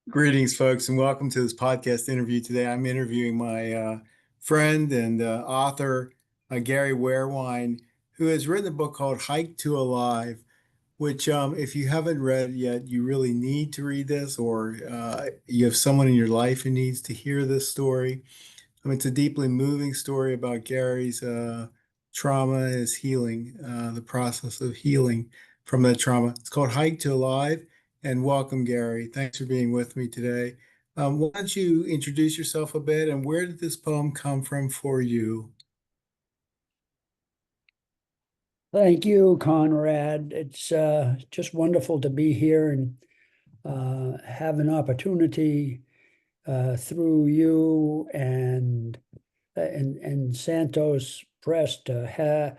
Greetings, folks, and welcome to this podcast interview today. I'm interviewing my friend and author, Gary Wehrwein, who has written a book called Hike to Alive, which, if you haven't read it yet, you really need to read this, or you have someone in your life who needs to hear this story. It's a deeply moving story about Gary's trauma and his healing, the process of healing from that trauma. It's called Hike to Alive. And welcome, Gary. Thanks for being with me today. Why don't you introduce yourself a bit and where did this poem come from for you? Thank you, Conrad. It's just wonderful to be here and have an opportunity through you and Santos Press to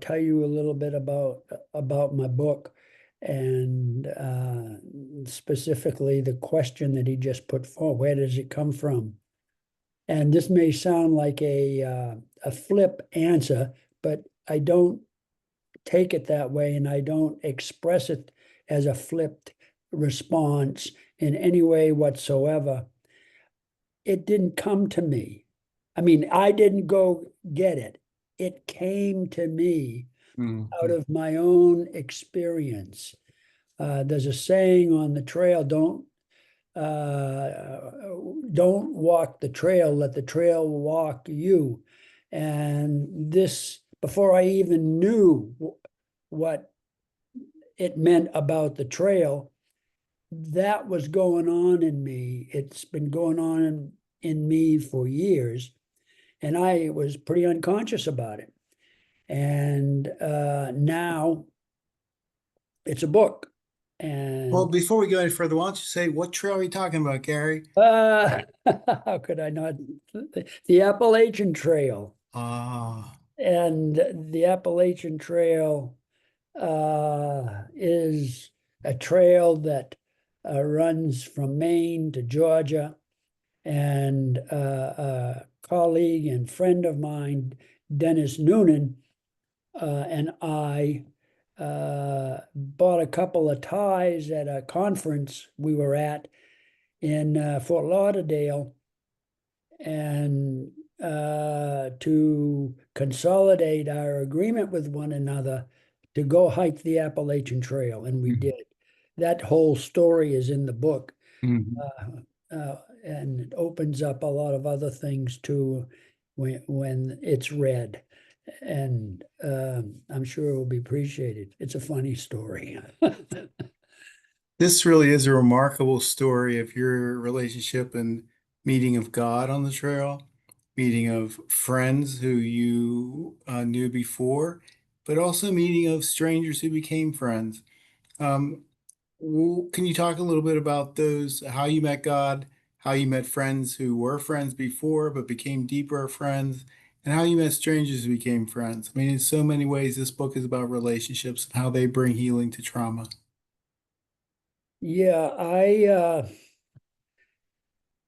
tell you a little bit about my book and specifically the question that he just put forward. Where does it come from? And this may sound like a flip answer, but I don't take it that way, and I don't express it as a flipped response in any way whatsoever. It didn't come to me. I mean, I didn't go get it. It came to me out Mhm. of my own experience. There's a saying on the trail, don't walk the trail, let the trail walk you. And this, before I even knew what it meant about the trail, that was going on in me. It's been going on in me for years, and I was pretty unconscious about it. And now it's a book. Well, And before we go any further, why don't you say what trail are you talking about, Gary? uh, how could I not? The Appalachian Trail. Ah, And the Appalachian Trail is a trail that runs from Maine to Georgia. And a colleague and friend of mine, Dennis Noonan, and I bought a couple of ties at a conference we were at in Fort Lauderdale, and to consolidate our agreement with one another to go hike the Appalachian Trail, and we did. That whole story is in the book, mhm. and it opens up a lot of other things too when it's read. And I'm sure it will be appreciated. It's a funny story. This really is a remarkable story of your relationship and meeting of God on the trail, meeting of friends who you knew before, but also meeting of strangers who became friends. Um, can you talk a little bit about those, how you met God, how you met friends who were friends before but became deeper friends, and how you met strangers who became friends? I mean, in so many ways, this book is about relationships and how they bring healing to trauma. Yeah, I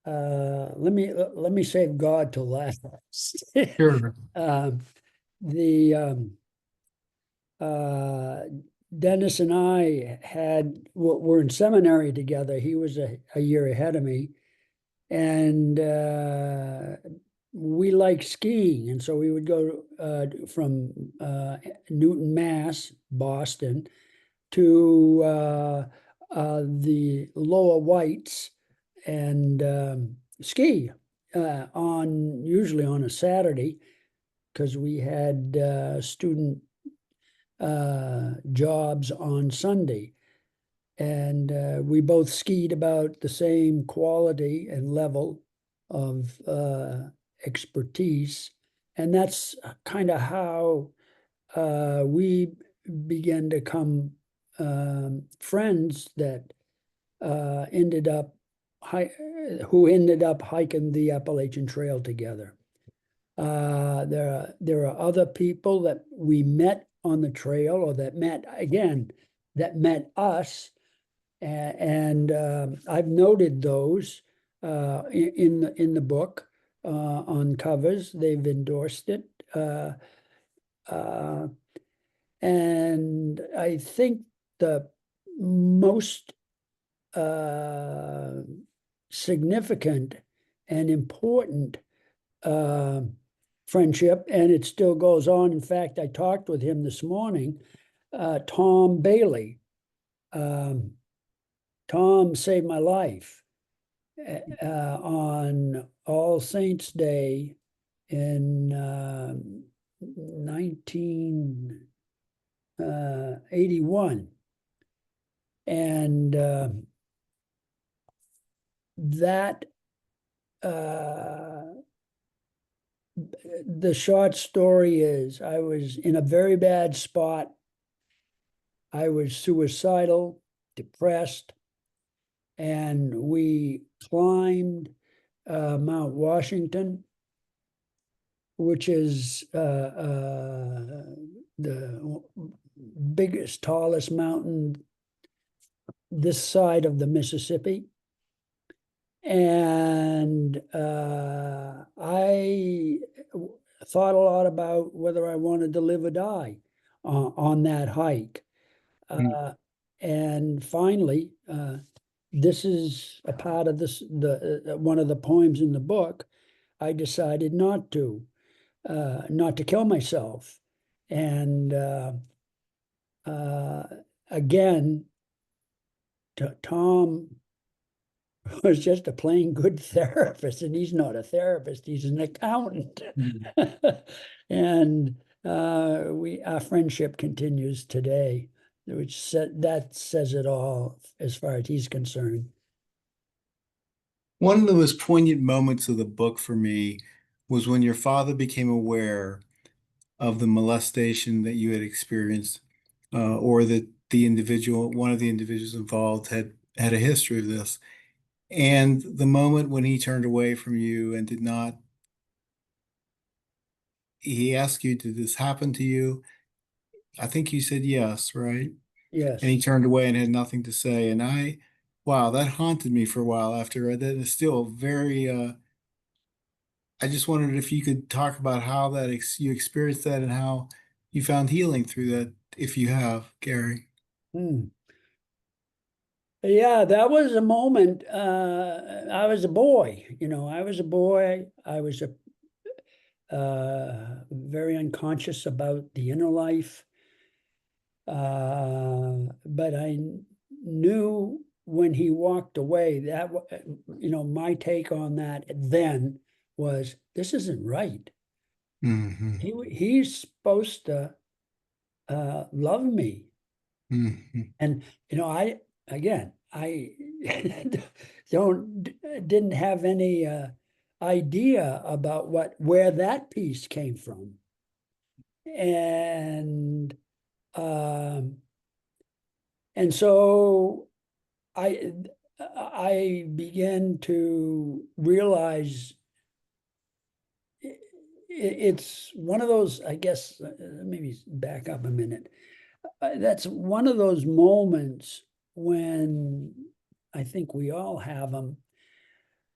let me save God to last. Sure. um, the uh, Dennis and I were in seminary together. He was a year ahead of me, and we liked skiing, and so we would go from Newton, Mass, Boston, to the Lower Whites and ski on usually on a Saturday because we had student jobs on Sunday. And we both skied about the same quality and level of expertise. And that's kind of how we began to come friends that ended up who ended up hiking the Appalachian Trail together. There are other people that we met on the trail or that met us, and I've noted those in the book on covers. They've endorsed it, uh, and I think the most significant and important friendship, and it still goes on. In fact, I talked with him this morning, Tom Bailey. Tom saved my life on All Saints Day in 1981. And that the short story is, I was in a very bad spot. I was suicidal, depressed, and we climbed Mount Washington, which is the biggest, tallest mountain this side of the Mississippi. And I thought a lot about whether I wanted to live or die on that hike. And finally, this is a part of this, one of the poems in the book. I decided not to kill myself. And again, Tom was just a plain good therapist, and he's not a therapist, he's an accountant. And our friendship continues today, which says it all as far as he's concerned. One of the most poignant moments of the book for me was when your father became aware of the molestation that you had experienced, or that one of the individuals involved had a history of this. And the moment when he turned away from you and he asked you, did this happen to you? I think you said yes, right? Yes. And he turned away and had nothing to say. And wow, that haunted me for a while after I read that. It's still very, I just wondered if you could talk about how you experienced that and how you found healing through that, if you have, Gary. Yeah, that was a moment. I was a boy, I was a boy. I was very unconscious about the inner life. But I knew when he walked away that, my take on that then was, this isn't right. He's supposed to love me. And, I didn't have any idea about where that piece came from. And so I began to realize it's one of those, I guess, maybe back up a minute. That's one of those moments when I think we all have them,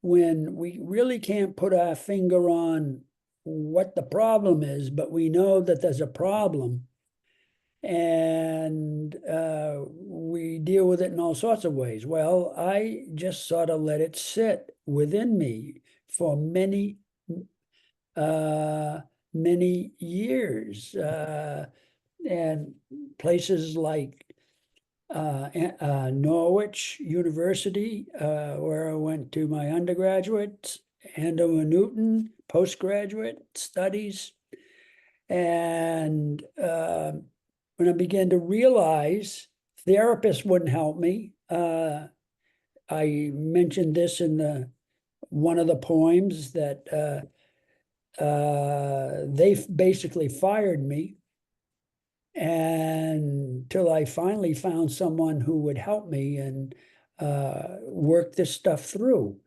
when we really can't put our finger on what the problem is, but we know that there's a problem. And we deal with it in all sorts of ways. Well, I just sort of let it sit within me for many years. And places like Norwich University, where I went to my undergraduate, Andover Newton postgraduate studies. And when I began to realize therapists wouldn't help me, I mentioned this in one of the poems, that they basically fired me until I finally found someone who would help me and work this stuff through.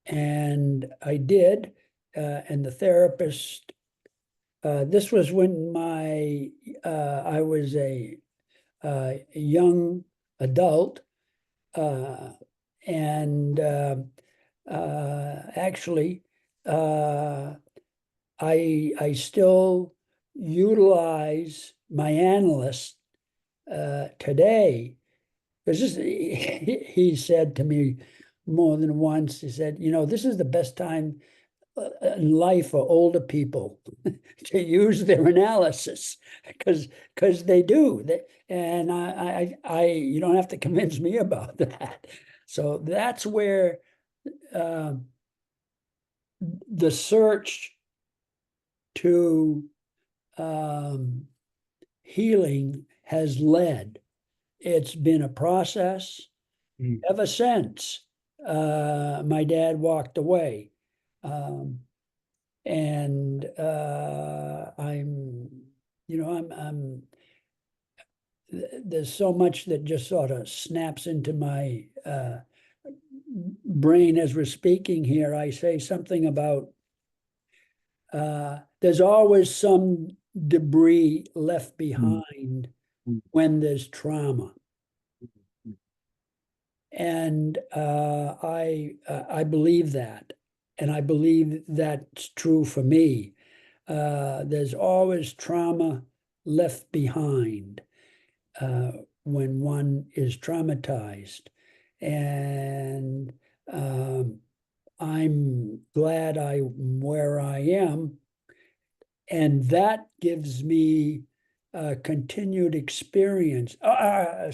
And I did, and the therapist, this was when I was a young adult, and actually, I still utilize my analyst today. He said to me more than once. He said, this is the best time in life for older people to use their analysis because they do. And you don't have to convince me about that. So that's where uh, the search to healing has led. It's been a process ever since my dad walked away. And there's so much that just sort of snaps into my brain as we're speaking here. I say something about there's always some debris left behind when there's trauma. And I believe that. And I believe that's true for me. There's always trauma left behind when one is traumatized. And I'm glad I'm where I am. And that gives me a continued experience, a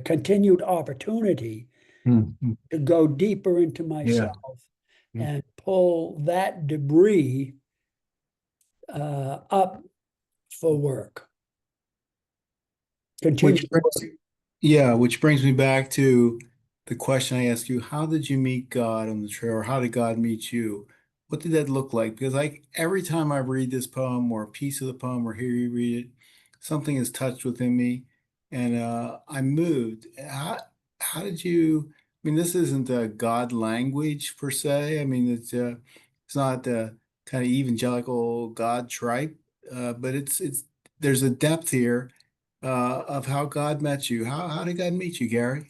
continued opportunity Mhm. to go deeper into Yeah. myself and pull that debris up for work. Continue. Which brings me back to the question I asked you, how did you meet God on the trail, or how did God meet you? What did that look like? Because every time I read this poem or a piece of the poem or hear you read it, something is touched within me and I'm moved. How did you, I mean, this isn't a God language per se. I mean, it's not the kind of evangelical God tripe, but there's a depth here of how God met you. How did God meet you, Gary?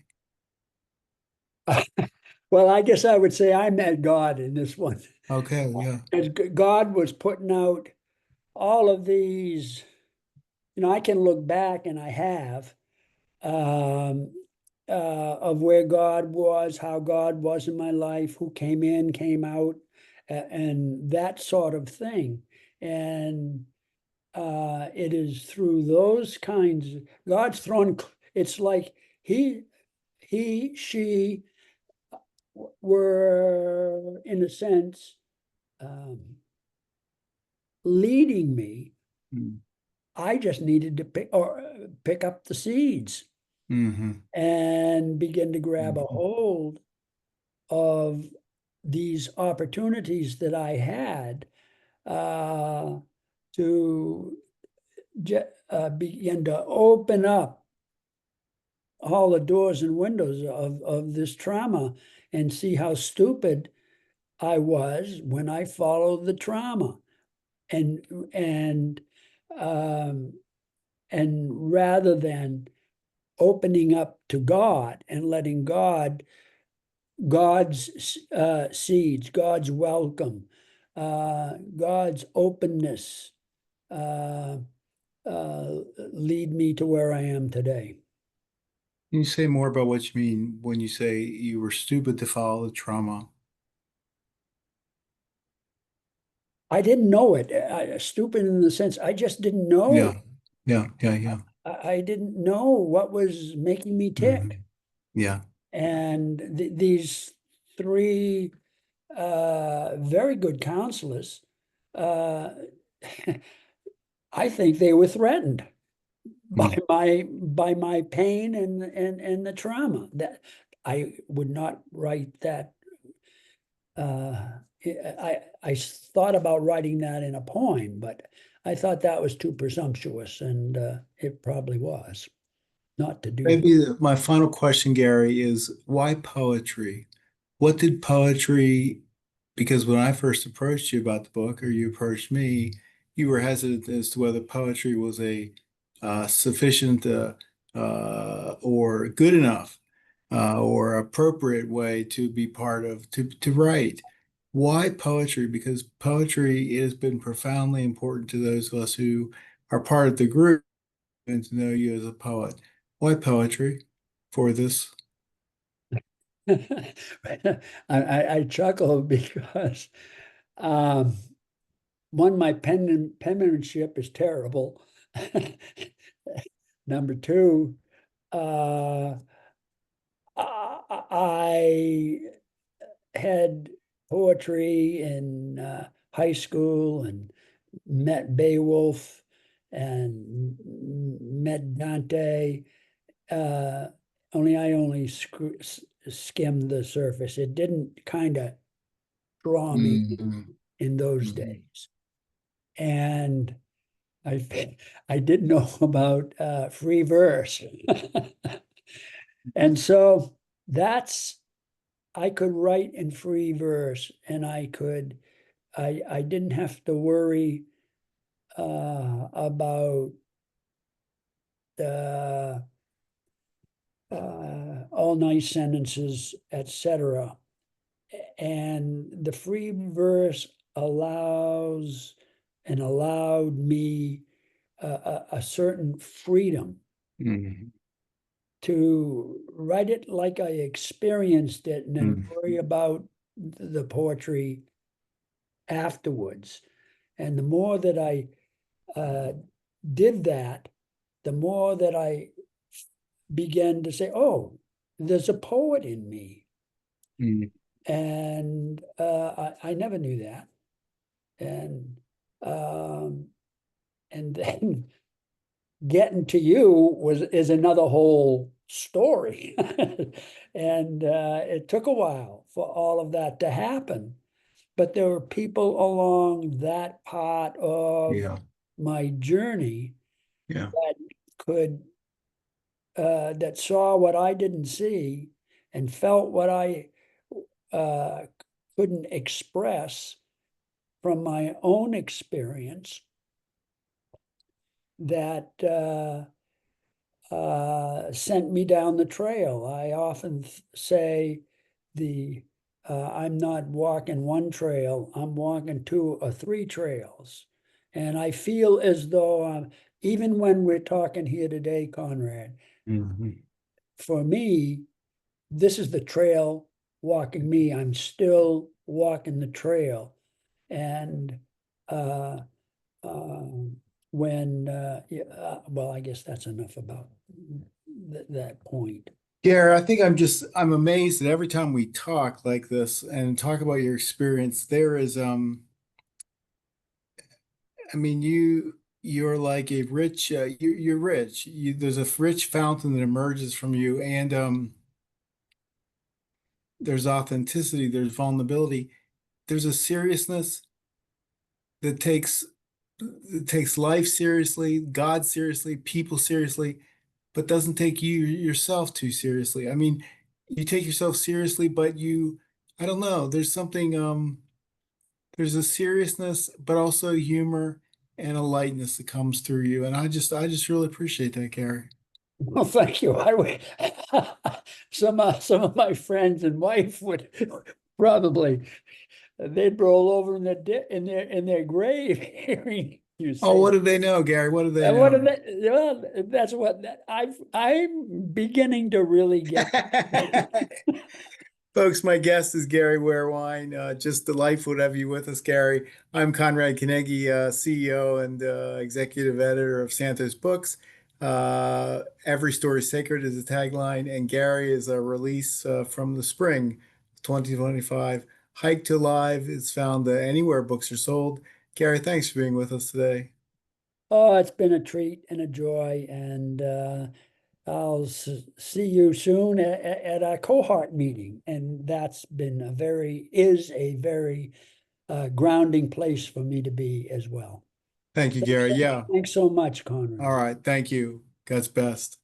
Well, I guess I would say I met God in this one. Okay, yeah. As God was putting out all of these, I can look back and I have um, of where God was, how God was in my life, who came in, came out, and that sort of thing. And it is through those kinds, God's thrown, it's like she were, in a sense, um, leading me. Mm. I just needed to pick up the seeds Hmm. and begin to grab a Hmm. hold of these opportunities that I had uh, to begin to open up all the doors and windows of this trauma and see how stupid I was when I followed the trauma. And and um, and rather than opening up to God and letting God's seeds, God's welcome, God's openness uh, lead me to where I am today. Can you say more about what you mean when you say you were stupid to follow the trauma? I didn't know it. Stupid in the sense I just didn't know. Yeah, yeah, yeah, yeah. I didn't know what was making me tick. Hmm. Yeah. And these three very good counselors, uh, I think they were threatened by Mm. my pain and the trauma. That I would not write that. I thought about writing that in a poem, but I thought that was too presumptuous, and it probably was not to do that. Maybe my final question, Gary, is why poetry? What did poetry, because when I first approached you about the book, or you approached me, you were hesitant as to whether poetry was a sufficient or good enough or appropriate way to be part of, to write. Why poetry? Because poetry has been profoundly important to those of us who are part of the group and to know you as a poet. Why poetry for this? I chuckle because um, one, my penmanship is terrible. Number two, uh, I had poetry in high school and met Beowulf and met Dante. Uh, only I only skimmed the surface. It didn't kind of draw me Mhm. in those Mhm. days. And I didn't know about free verse. And so that's I could write in free verse, and I didn't have to worry about the all nice sentences, etc. And the free verse allows and allowed me a certain freedom Mhm. to write it like I experienced it and then Mhm. worry about the poetry afterwards. And the more that I uh, did that, the more that I began to say, oh, there's a poet in me. Mhm. And I never knew that. And um, and then getting to you is another whole story. And it took a while for all of that to happen. But there were people along that part of Yeah. my journey Yeah. that could that saw what I didn't see and felt what I uh, couldn't express from my own experience that sent me down the trail. I often say the I'm not walking one trail, I'm walking two or three trails. And I feel as though even when we're talking here today, Conrad, Mhm. for me, this is the trail walking me. I'm still walking the trail. And uh, when, yeah, well, I guess that's enough about that point. Gary, I think I'm amazed that every time we talk like this and talk about your experience, there is I mean you're like a rich you're rich. There's a rich fountain that emerges from you, and there's authenticity, there's vulnerability, there's a seriousness that takes life seriously, God seriously, people seriously, but doesn't take you yourself too seriously. I mean, you take yourself seriously, but I don't know, there's a seriousness, but also humor and a lightness that comes through you. And I just really appreciate that, Gary. Well, thank you. I would, some of my friends and wife would probably, they'd roll over in in their grave hearing you Oh, say what do they know, Gary? What do they that. What are know? they, well, that's what I'm beginning to really get. Folks, my guest is Gary Wehrwein. Just delightful to have you with us, Gary. I'm Conrad Carnegie, CEO and executive editor of Santos Books. Every story sacred is a tagline, and Gary is a release from the spring 2025. Hike to Live is found anywhere books are sold. Gary, thanks for being with us today. Oh, it's been a treat and a joy, and I'll see you soon at a cohort meeting, and that's been is a very grounding place for me to be as well. Thank you, Gary. Yeah. Thanks so much, Conrad. All right. Thank you. God's best.